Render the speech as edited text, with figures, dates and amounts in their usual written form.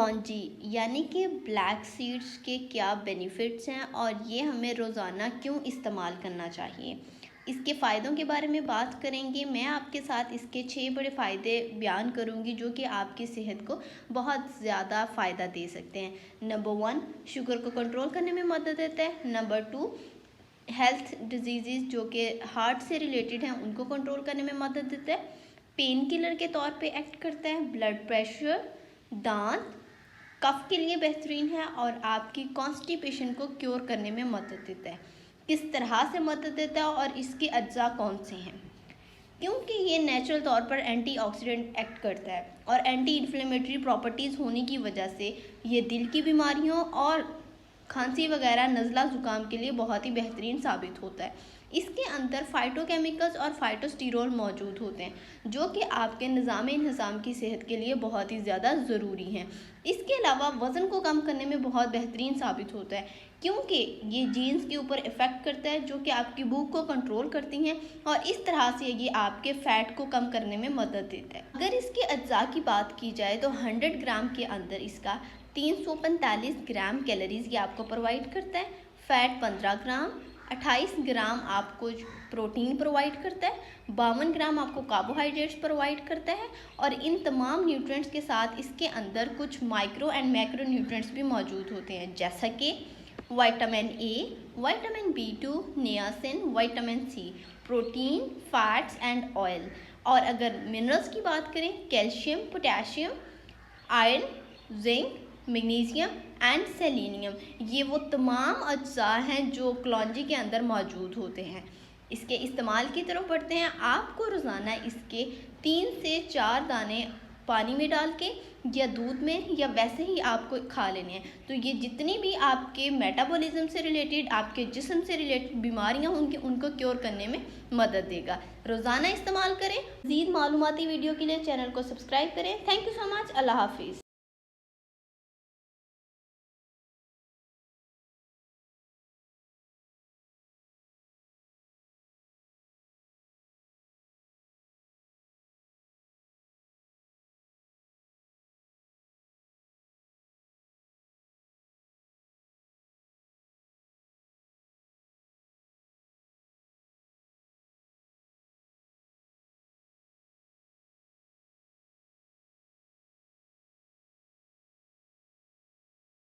क्लॉन्जी यानी कि black seeds के क्या बेनिफिट्स हैं और ये हमें रोज़ाना क्यों इस्तेमाल करना चाहिए, इसके फ़ायदों के बारे में बात करेंगे। मैं आपके साथ इसके 6 बड़े फ़ायदे बयान करूंगी जो कि आपकी सेहत को बहुत ज़्यादा फ़ायदा दे सकते हैं। नंबर 1, शुगर को कंट्रोल करने में मदद देता है। नंबर 2, हेल्थ डिजीज़ जो कि हार्ट से रिलेटेड हैं उनको कंट्रोल करने में मदद देता है। पेन किलर के तौर पे एक्ट करता है। ब्लड प्रेशर, दांत, कफ के लिए बेहतरीन है और आपकी कॉन्स्टिपेशन को क्योर करने में मदद देता है। किस तरह से मदद देता है और इसके अज्जा कौन से हैं? क्योंकि ये नेचुरल तौर पर एंटीऑक्सीडेंट एक्ट करता है और एंटी इन्फ्लेमेटरी प्रॉपर्टीज़ होने की वजह से ये दिल की बीमारियों और खांसी वगैरह नज़ला ज़ुकाम के लिए बहुत ही बेहतरीन साबित होता है। इसके अंदर फाइटोकेमिकल्स और फाइटोस्टेरोल मौजूद होते हैं जो कि आपके निज़ाम की सेहत के लिए बहुत ही ज़्यादा ज़रूरी हैं। इसके अलावा वज़न को कम करने में बहुत बेहतरीन साबित होता है क्योंकि ये जीन्स के ऊपर इफ़ेक्ट करता है जो कि आपकी भूख को कंट्रोल करती हैं और इस तरह से ये आपके फ़ैट को कम करने में मदद देता है। अगर इसके अज्जा की बात की जाए तो 100 ग्राम के अंदर इसका 345 ग्राम कैलोरीज ये आपको प्रोवाइड करता है। फ़ैट 15 ग्राम, 28 ग्राम आपको प्रोटीन प्रोवाइड करता है, 52 ग्राम आपको कार्बोहाइड्रेट्स प्रोवाइड करता है और इन तमाम न्यूट्रिएंट्स के साथ इसके अंदर कुछ माइक्रो एंड मैक्रो न्यूट्रिएंट्स भी मौजूद होते हैं जैसा कि vitamin A, vitamin B2, niacin, vitamin C, protein, fats and oil. और अगर मिनरल्स की बात करें, calcium, potassium, iron, zinc, magnesium and selenium, ये वो तमाम अज्जा हैं जो क्लॉन्जी के अंदर मौजूद होते हैं। इसके इस्तेमाल की तरफ बढ़ते हैं। आपको रोज़ाना इसके 3 से 4 दाने पानी में डाल के या दूध में या वैसे ही आपको खा लेने हैं तो ये जितनी भी आपके मेटाबॉलिज्म से रिलेटेड, आपके जिस्म से रिलेटेड बीमारियां होंगी उनको क्योर करने में मदद देगा। रोज़ाना इस्तेमाल करें। मज़ीद मालूमाती वीडियो के लिए चैनल को सब्सक्राइब करें। Thank you so much. अल्लाह हाफिज़।